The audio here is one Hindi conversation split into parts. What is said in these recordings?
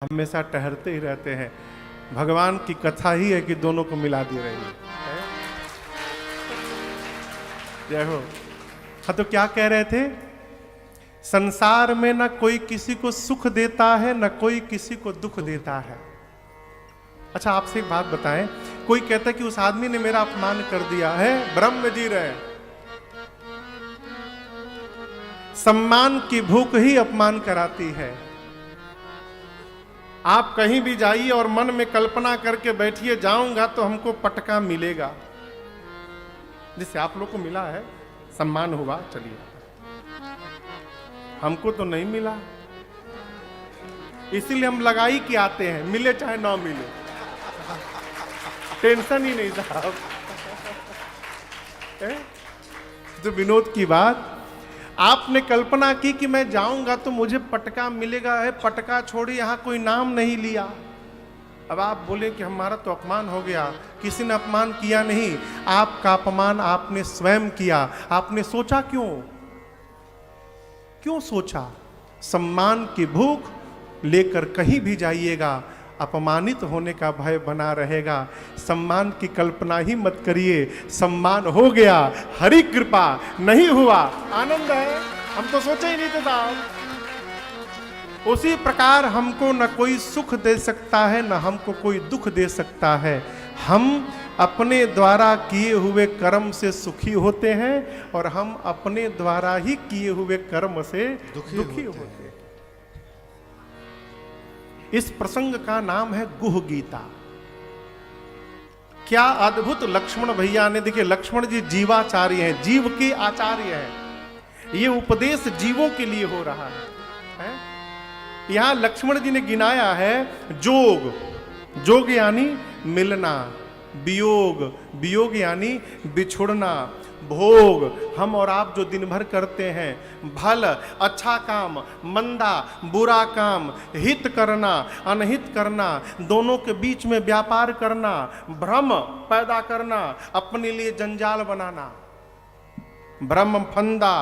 हमेशा ठहरते ही रहते हैं। भगवान की कथा ही है कि दोनों को मिला दे रही है। जय हो। हाँ, तो क्या कह रहे थे? संसार में न कोई किसी को सुख देता है, न कोई किसी को दुख देता है। अच्छा, आपसे एक बात बताएं, कोई कहता है कि उस आदमी ने मेरा अपमान कर दिया है, ब्रह्म जी रहे, सम्मान की भूख ही अपमान कराती है। आप कहीं भी जाइए और मन में कल्पना करके बैठिए, जाऊंगा तो हमको पटका मिलेगा, जिससे आप लोग को मिला है, सम्मान हुआ, चलिए, हमको तो नहीं मिला, इसीलिए हम लगाई के आते हैं, मिले चाहे ना मिले, टेंशन ही नहीं साहब। तो विनोद की बात, आपने कल्पना की कि मैं जाऊंगा तो मुझे पटका मिलेगा, है पटका छोड़िए, यहां कोई नाम नहीं लिया। अब आप बोले कि हमारा तो अपमान हो गया, किसी ने अपमान किया नहीं, आपका अपमान आपने स्वयं किया। आपने सोचा क्यों? क्यों सोचा? सम्मान की भूख लेकर कहीं भी जाइएगा, अपमानित होने का भय बना रहेगा। सम्मान की कल्पना ही मत करिए, सम्मान हो गया, हरि कृपा, नहीं हुआ आनंद है, हम तो सोचे ही नहीं थे साहब। उसी प्रकार हमको न कोई सुख दे सकता है, न हमको कोई दुख दे सकता है। हम अपने द्वारा किए हुए कर्म से सुखी होते हैं और हम अपने द्वारा ही किए हुए कर्म से दुखी होते हैं। इस प्रसंग का नाम है गुह गीता। क्या अद्भुत लक्ष्मण भैया ने, देखिए लक्ष्मण जी जीवाचार्य हैं, जीव के आचार्य हैं। ये उपदेश जीवों के लिए हो रहा है? यहां लक्ष्मण जी ने गिनाया है जोग, जोग यानी मिलना, वियोग, वियोग यानी बिछुड़ना, भोग हम और आप जो दिन भर करते हैं, भल अच्छा काम, मंदा बुरा काम, हित करना अनहित करना, दोनों के बीच में व्यापार करना, भ्रम पैदा करना, अपने लिए जंजाल बनाना, भ्रम फंदा,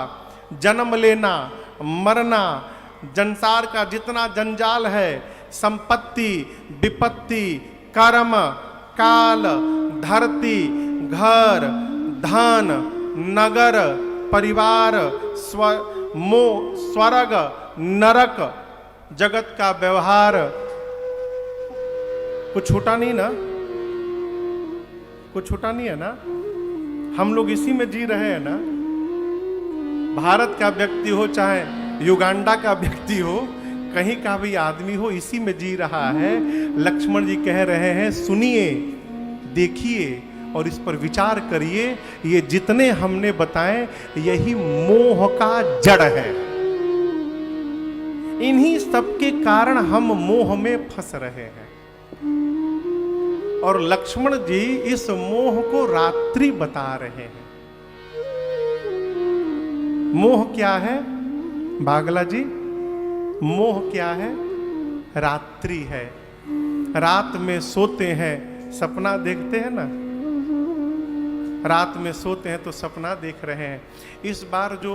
जन्म लेना, मरना, संसार का जितना जंजाल है, संपत्ति विपत्ति, कर्म, काल, धरती, घर, धन, नगर, परिवार, स्वर्ग, नरक, जगत का व्यवहार, कुछ छूटा नहीं ना? कुछ छूटा नहीं है ना? हम लोग इसी में जी रहे हैं ना? भारत का व्यक्ति हो चाहे युगांडा का व्यक्ति हो, कहीं का भी आदमी हो, इसी में जी रहा है। लक्ष्मण जी कह रहे हैं, सुनिए, देखिए और इस पर विचार करिए। ये जितने हमने बताए यही मोह का जड़ है। इन्हीं सबके कारण हम मोह में फंस रहे हैं। और लक्ष्मण जी इस मोह को रात्रि बता रहे हैं। मोह क्या है बागला जी? मोह क्या है? रात्रि है। रात में सोते हैं, सपना देखते हैं ना? रात में सोते हैं तो सपना देख रहे हैं। इस बार जो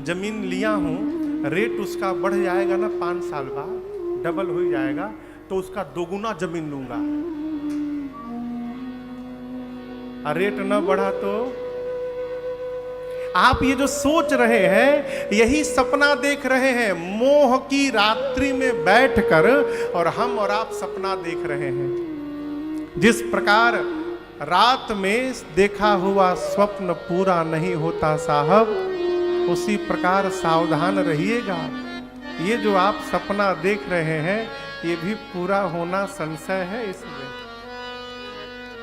जमीन लिया हूं, रेट उसका बढ़ जाएगा ना 5 साल बाद, डबल हो जाएगा, तो उसका दोगुना जमीन लूंगा। और रेट ना बढ़ा तो आप ये जो सोच रहे हैं, यही सपना देख रहे हैं। मोह की रात्रि में बैठकर और हम और आप सपना देख रहे हैं। जिस प्रकार रात में देखा हुआ स्वप्न पूरा नहीं होता साहब, उसी प्रकार सावधान रहिएगा। ये जो आप सपना देख रहे हैं, ये भी पूरा होना संशय है। इसमें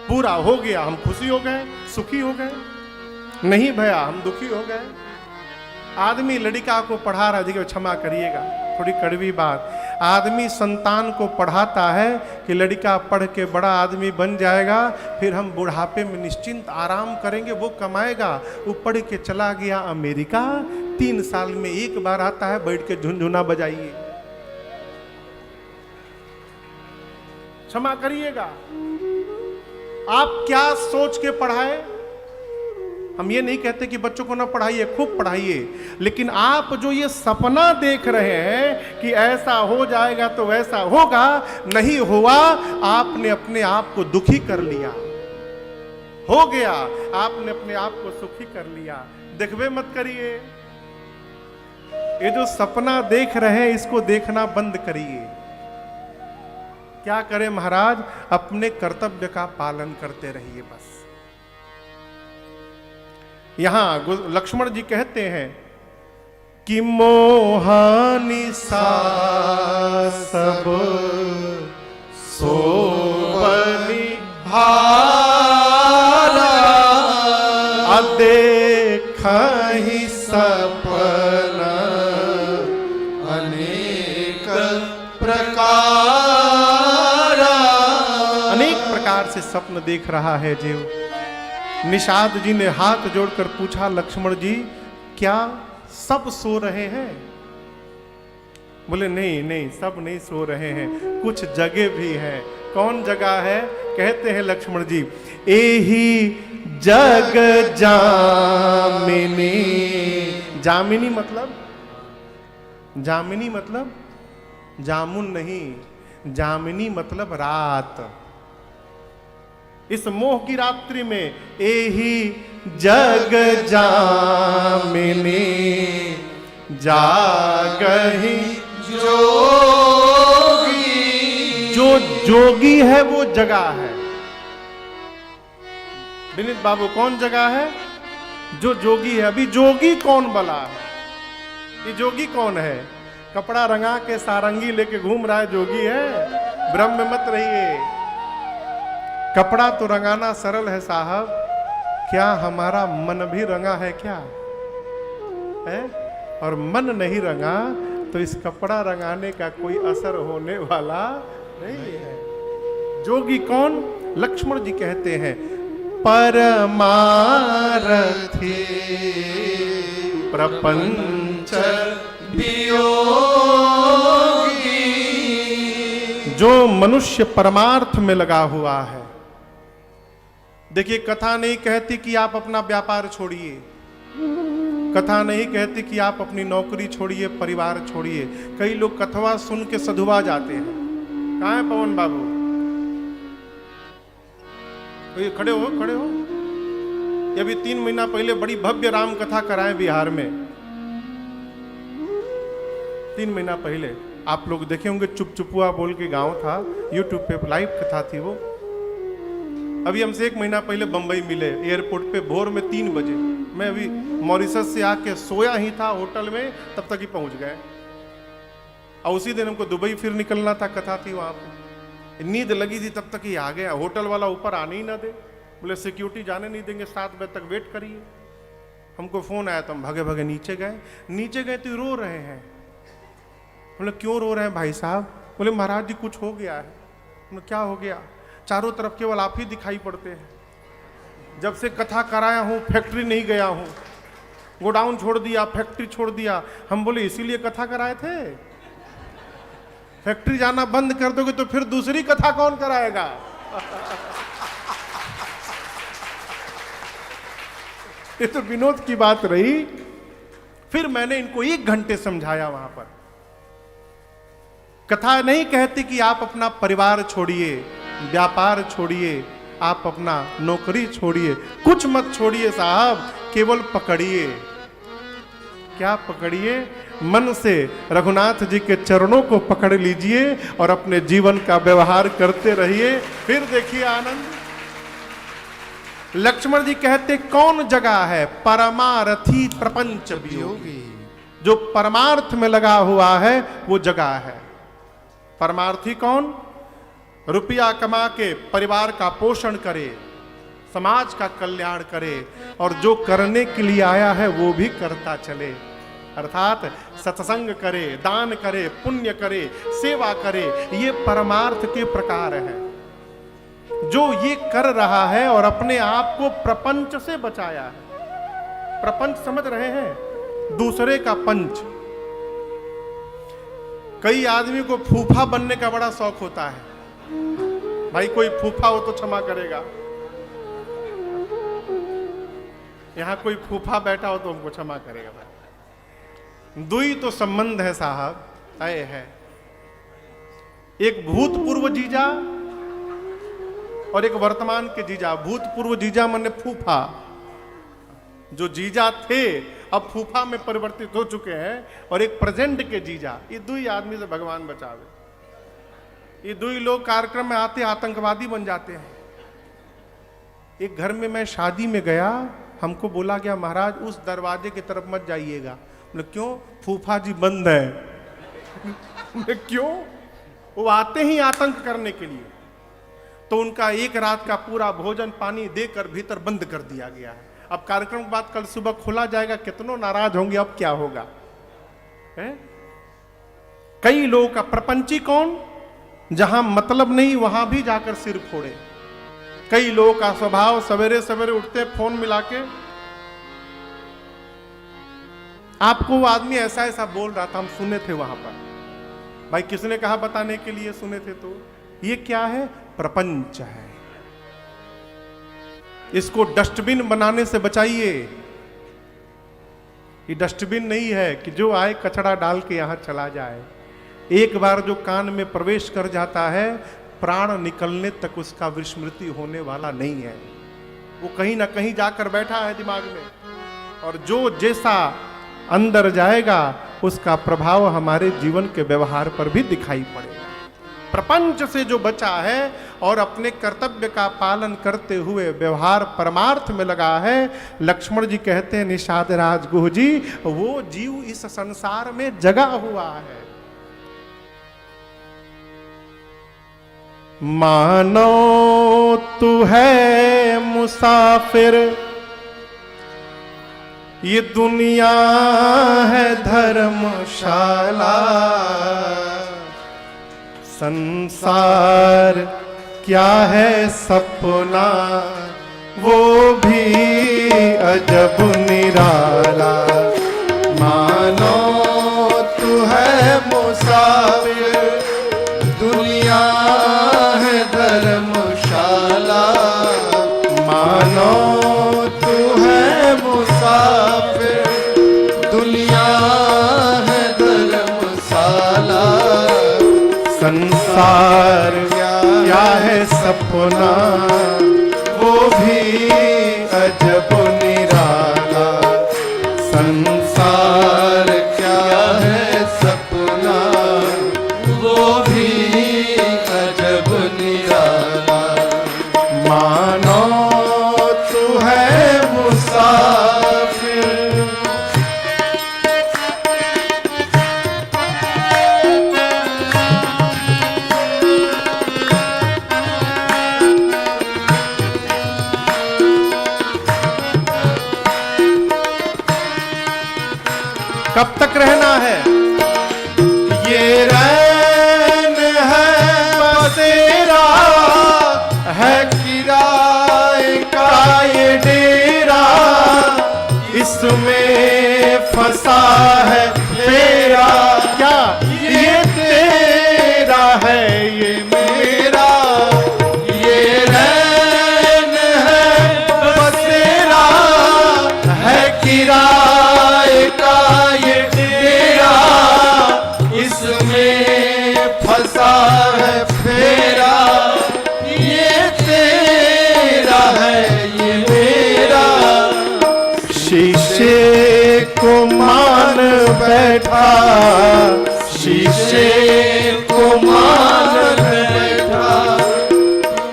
पूरा हो गया, हम खुशी हो गए, सुखी हो गए, नहीं भया हम दुखी हो गए। आदमी लड़का को पढ़ा रहा, देखिए क्षमा करिएगा थोड़ी कड़वी बात, आदमी संतान को पढ़ाता है कि लड़का पढ़ के बड़ा आदमी बन जाएगा, फिर हम बुढ़ापे में निश्चिंत आराम करेंगे, वो कमाएगा। वो पढ़ के चला गया अमेरिका, 3 साल में एक बार आता है, बैठ के झुनझुना बजाइए। क्षमा करिएगा, आप क्या सोच के पढ़ाए? हम ये नहीं कहते कि बच्चों को ना पढ़ाइए, खूब पढ़ाइए, लेकिन आप जो ये सपना देख रहे हैं कि ऐसा हो जाएगा तो वैसा होगा, नहीं हुआ, आपने अपने आप को दुखी कर लिया। हो गया, आपने अपने आप को सुखी कर लिया। देखबे मत करिए, ये जो सपना देख रहे हैं इसको देखना बंद करिए। क्या करें महाराज, अपने कर्तव्य का पालन करते रहिए बस। यहां लक्ष्मण जी कहते हैं कि मोहानी सा सब सोबनी भाला, देखा ही सपना अनेक प्रकार से सपन देख रहा है जीव। निषाद जी ने हाथ जोड़कर पूछा, लक्ष्मण जी क्या सब सो रहे हैं? बोले नहीं नहीं, सब नहीं सो रहे हैं, कुछ जगह भी है। कौन जगह है? कहते हैं लक्ष्मण जी, एही जग जामिनी। जामिनी मतलब जामुन नहीं, जामिनी मतलब रात। इस मोह की रात्रि में एही जग जामिनी, जागही जोगी। जो जोगी है वो जगह है। विनीत बाबू, कौन जगह है? जो जोगी है। अभी जोगी कौन बला है? ये जोगी कौन है? कपड़ा रंगा के सारंगी लेके घूम रहा है जोगी है? भ्रम में मत रहिए। कपड़ा तो रंगाना सरल है साहब, क्या हमारा मन भी रंगा है क्या है? और मन नहीं रंगा तो इस कपड़ा रंगाने का कोई असर होने वाला नहीं है। जोगी कौन? लक्ष्मण जी कहते हैं, परमारथी प्रपंच वियोगी। जो मनुष्य परमार्थ में लगा हुआ है। देखिए, कथा नहीं कहती कि आप अपना व्यापार छोड़िए, कथा नहीं कहती कि आप अपनी नौकरी छोड़िए, परिवार छोड़िए। कई लोग कथवा सुन के सधुआ जाते हैं। कहाँ है पवन बाबू? खड़े हो, खड़े हो। ये अभी 3 महीना पहले बड़ी भव्य राम कथा कराएं बिहार में। 3 महीना पहले आप लोग देखे होंगे, चुपचुपुआ बोल के गांव था, यूट्यूब पे लाइव कथा थी वो। अभी हमसे 1 महीना पहले बंबई मिले एयरपोर्ट पे भोर में 3 बजे। मैं अभी मॉरिशस से आके सोया ही था होटल में, तब तक ही पहुंच गए। और उसी दिन हमको दुबई फिर निकलना था, कथा थी वहां पे। नींद लगी थी तब तक ही आ गया। होटल वाला ऊपर आने ही ना दे, बोले सिक्योरिटी जाने नहीं देंगे, 7 बजे तक वेट करिए। हमको फोन आया तो हम भागे भागे नीचे गए। नीचे गए तो रो रहे हैं। बोले क्यों रो रहे हैं भाई साहब? बोले महाराज जी कुछ हो गया है। बोले क्या हो गया? चारों तरफ केवल आप ही दिखाई पड़ते हैं। जब से कथा कराया हूं फैक्ट्री नहीं गया हूं, गोडाउन छोड़ दिया, फैक्ट्री छोड़ दिया। हम बोले इसीलिए कथा कराए थे? फैक्ट्री जाना बंद कर दोगे तो फिर दूसरी कथा कौन कराएगा? ये तो विनोद की बात रही। फिर मैंने इनको 1 घंटे समझाया वहां पर। कथा नहीं कहती कि आप अपना परिवार छोड़िए, व्यापार छोड़िए, आप अपना नौकरी छोड़िए, कुछ मत छोड़िए साहब, केवल पकड़िए। क्या पकड़िए? मन से रघुनाथ जी के चरणों को पकड़ लीजिए और अपने जीवन का व्यवहार करते रहिए, फिर देखिए आनंद। लक्ष्मण जी कहते कौन जगह है? परमारथी प्रपंच वियोगी। जो परमार्थ में लगा हुआ है वो जगह है। परमार्थी कौन? रुपया कमा के परिवार का पोषण करे, समाज का कल्याण करे, और जो करने के लिए आया है वो भी करता चले। अर्थात सत्संग करे, दान करे, पुण्य करे, सेवा करे। ये परमार्थ के प्रकार है। जो ये कर रहा है और अपने आप को प्रपंच से बचाया है। प्रपंच समझ रहे हैं? दूसरे का पंच। कई आदमी को फूफा बनने का बड़ा शौक होता है। भाई कोई फूफा हो तो क्षमा करेगा। यहां कोई फूफा बैठा हो तो हमको क्षमा करेगा भाई। दुई तो संबंध है साहब, तय है। एक भूतपूर्व जीजा और एक वर्तमान के जीजा। भूतपूर्व जीजा माने फूफा, जो जीजा थे अब फूफा में परिवर्तित हो चुके हैं, और एक प्रेजेंट के जीजा। ये दो ही आदमी से भगवान बचावे। ये दो ही लोग कार्यक्रम में आते आतंकवादी बन जाते हैं। एक घर में मैं शादी में गया, हमको बोला गया महाराज उस दरवाजे की तरफ मत जाइएगा। बोले क्यों? फूफा जी बंद है। क्यों? वो आते ही आतंक करने के लिए। तो उनका एक रात का पूरा भोजन पानी देकर भीतर बंद कर दिया गया है। अब कार्यक्रम के बाद कल सुबह खोला जाएगा, कितनों नाराज होंगे, अब क्या होगा है? कई लोगों का प्रपंची कौन, जहां मतलब नहीं वहां भी जाकर सिर फोड़े। कई लोगों का स्वभाव सवेरे सवेरे उठते फोन मिला के, आपको वो आदमी ऐसा ऐसा बोल रहा था, हम सुने थे वहां पर। भाई किसने कहा बताने के लिए सुने थे? तो ये क्या है? प्रपंच है। इसको डस्टबिन बनाने से बचाइए। ये डस्टबिन नहीं है कि जो आए कचरा डाल के यहां चला जाए। एक बार जो कान में प्रवेश कर जाता है, प्राण निकलने तक उसका विस्मृति होने वाला नहीं है। वो कहीं ना कहीं जाकर बैठा है दिमाग में, और जो जैसा अंदर जाएगा उसका प्रभाव हमारे जीवन के व्यवहार पर भी दिखाई पड़ेगा। प्रपंच से जो बचा है और अपने कर्तव्य का पालन करते हुए व्यवहार परमार्थ में लगा है, लक्ष्मण जी कहते हैं निषाद राज गुह जी, वो जीव इस संसार में जगा हुआ है। मानो तू है मुसाफिर, ये दुनिया है धर्मशाला। संसार क्या है सपना, वो भी अजब निराला। मानो तू है मुसाफिर, दुनिया है धर्मशाला। मानो तू है मुसाफिर, दुनिया है धर्मशाला। संसार क्या है सपना, वो भी अजब निराला। संसार क्या है सपना, वो भी अजब निराला। मानो तू है मुसाफिर। कब तक रहना है? ये रैन है बसेरा, है किराए का ये डेरा। इसमें फंसा है तेरा, क्या ये तेरा है ये मेरा। ये रैन है बसेरा, है किराए का ये डेरा। इसमें फंसा है फेरा, ये तेरा है ये मेरा। शीशे को मान बैठा, शीशे को मान बैठा।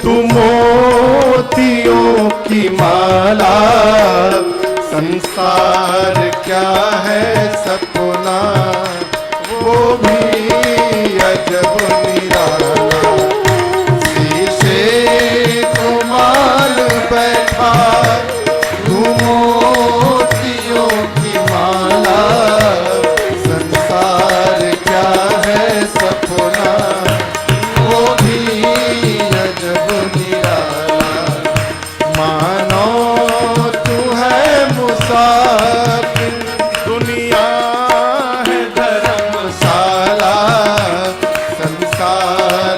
तू मोतियों की माला। संसार क्या है सपना, वो भी अजब निराला। शीशे को मान बैठा, तू मोतियों की माला। संसार क्या है सपना, वो भी अजब निराला। मानो तू है मुसाफिर, दुनिया है धर्मशाला। संसार